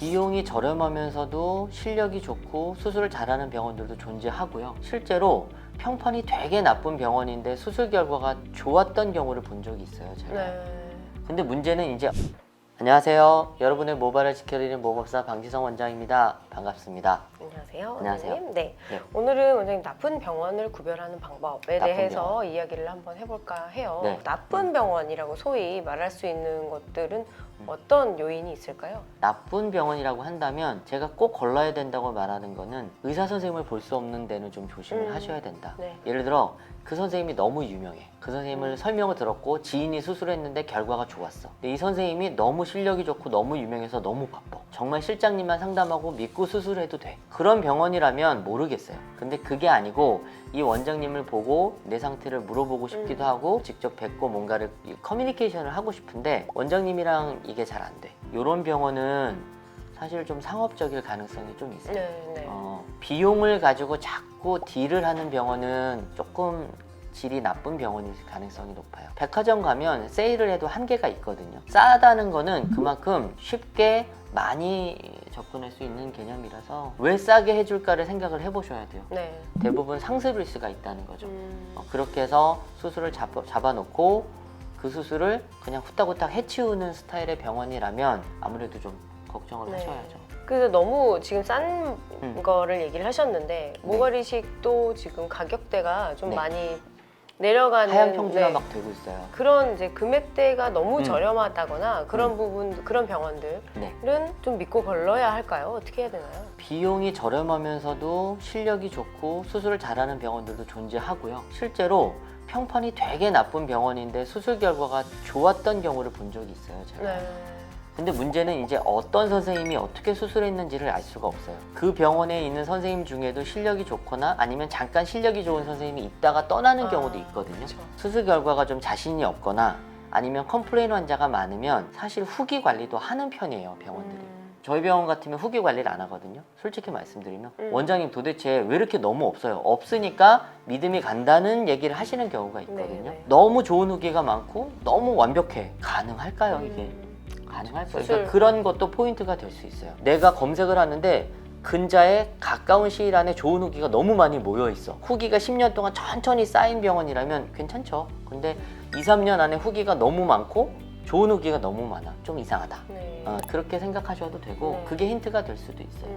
비용이 저렴하면서도 실력이 좋고 수술을 잘하는 병원들도 존재하고요. 실제로 평판이 되게 나쁜 병원인데 수술 결과가 좋았던 경우를 본 적이 있어요, 제가. 근데 문제는 이제 안녕하세요. 여러분의 모발을 지켜드리는 모법사 방지성 원장입니다. 반갑습니다. 안녕하세요. 안녕하세요. 원장님. 네. 네. 오늘은 원장님 나쁜 병원을 구별하는 방법에 나쁜 대해서 병원. 이야기를 한번 해볼까 해요. 네. 나쁜 병원이라고 소위 말할 수 있는 것들은 어떤 요인이 있을까요? 나쁜 병원이라고 한다면 제가 꼭 걸러야 된다고 말하는 거는 의사 선생님을 볼 수 없는 데는 좀 조심을 하셔야 된다. 네. 예를 들어 그 선생님이 너무 유명해. 그 선생님을 설명을 들었고 지인이 수술했는데 결과가 좋았어. 근데 이 선생님이 너무 실력이 좋고 너무 유명해서 너무 바빠. 정말 실장님만 상담하고 믿고 수술해도 돼. 그런 병원이라면 모르겠어요. 근데 그게 아니고 이 원장님을 보고 내 상태를 물어보고 싶기도 하고 직접 뵙고 뭔가를 커뮤니케이션을 하고 싶은데 원장님이랑 이게 잘 안 돼. 이런 병원은 사실 좀 상업적일 가능성이 좀 있어요. 네. 비용을 가지고 자꾸 딜을 하는 병원은 조금 질이 나쁜 병원일 가능성이 높아요. 백화점 가면 세일을 해도 한계가 있거든요. 싸다는 거는 그만큼 쉽게 많이 접근할 수 있는 개념이라서 왜 싸게 해줄까를 생각을 해보셔야 돼요. 네. 대부분 상습 리스가 있다는 거죠. 그렇게 해서 수술을 잡아놓고 그 수술을 그냥 후딱후딱 해치우는 스타일의 병원이라면 아무래도 좀 걱정을 네. 하셔야죠. 그래서 너무 지금 싼 거를 얘기를 하셨는데 모발 이식도 지금 가격대가 좀 네. 많이 내려가는 하향 평준화 네. 막 되고 있어요. 그런 이제 금액대가 너무 저렴하다거나 그런 부분 그런 병원들은 네. 좀 믿고 걸러야 할까요? 어떻게 해야 되나요? 비용이 저렴하면서도 실력이 좋고 수술을 잘하는 병원들도 존재하고요. 실제로 평판이 되게 나쁜 병원인데 수술 결과가 좋았던 경우를 본 적이 있어요, 제가. 근데 문제는 이제 어떤 선생님이 어떻게 수술했는지를 알 수가 없어요. 그 병원에 있는 선생님 중에도 실력이 좋거나 아니면 잠깐 실력이 좋은 선생님이 있다가 떠나는 경우도 있거든요. 그쵸. 수술 결과가 좀 자신이 없거나 아니면 컴플레인 환자가 많으면 사실 후기 관리도 하는 편이에요, 병원들이. 저희 병원 같으면 후기 관리를 안 하거든요. 솔직히 말씀드리면 원장님 도대체 왜 이렇게 너무 없어요? 없으니까 믿음이 간다는 얘기를 하시는 경우가 있거든요. 네. 너무 좋은 후기가 많고 너무 완벽해. 가능할까요, 이게? 가능할 거예요. 그러니까 그런 것도 포인트가 될 수 있어요. 내가 검색을 하는데 근자에 가까운 시일 안에 좋은 후기가 너무 많이 모여 있어. 후기가 10년 동안 천천히 쌓인 병원이라면 괜찮죠. 근데 2, 3년 안에 후기가 너무 많고 좋은 후기가 너무 많아. 좀 이상하다. 그렇게 생각하셔도 되고 그게 힌트가 될 수도 있어요.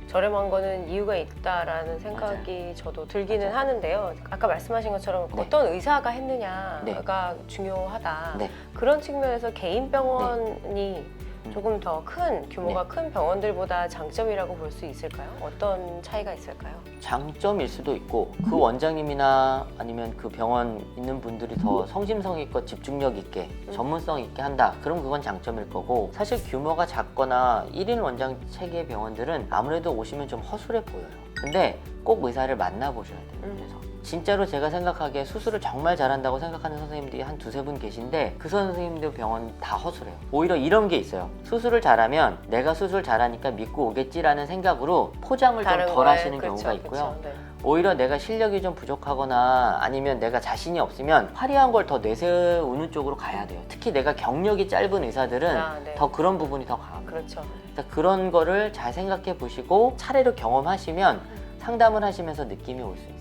저렴한 거는 이유가 있다라는 생각이 저도 들기는 하는데요. 아까 말씀하신 것처럼 네. 어떤 의사가 했느냐가 네. 중요하다. 네. 그런 측면에서 개인 병원이 조금 더 큰 규모가 큰 병원들보다 장점이라고 볼 수 있을까요? 어떤 차이가 있을까요? 장점일 수도 있고 그 원장님이나 아니면 그 병원 있는 분들이 더 성심성의껏 집중력 있게 전문성 있게 한다. 그럼 그건 장점일 거고 사실 규모가 작거나 1인 원장 체계 병원들은 아무래도 오시면 좀 허술해 보여요. 근데 꼭 의사를 만나보셔야 돼요. 그래서 진짜로 제가 생각하기에 수술을 정말 잘한다고 생각하는 선생님들이 한 두세 분 계신데 그 선생님들 병원 다 허술해요. 오히려 이런 게 있어요. 수술을 잘하면 내가 수술 잘하니까 믿고 오겠지라는 생각으로 포장을 좀 덜 하시는 경우가 있고요. 네. 오히려 내가 실력이 좀 부족하거나 아니면 내가 자신이 없으면 화려한 걸 더 내세우는 쪽으로 가야 돼요. 특히 내가 경력이 짧은 의사들은 네. 더 그런 부분이 더 강합니다. 그렇죠. 그러니까 그런 거를 잘 생각해 보시고 차례로 경험하시면 상담을 하시면서 느낌이 올 수 있어요.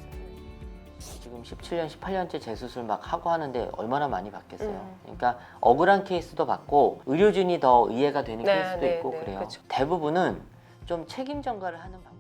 지금 17년, 18년째 재수술 막 하고 하는데 얼마나 많이 받겠어요. 그러니까 억울한 케이스도 받고 의료진이 더 이해가 되는 케이스도 있고 그래요. 그렇죠. 대부분은 좀 책임 전가를 하는 방법.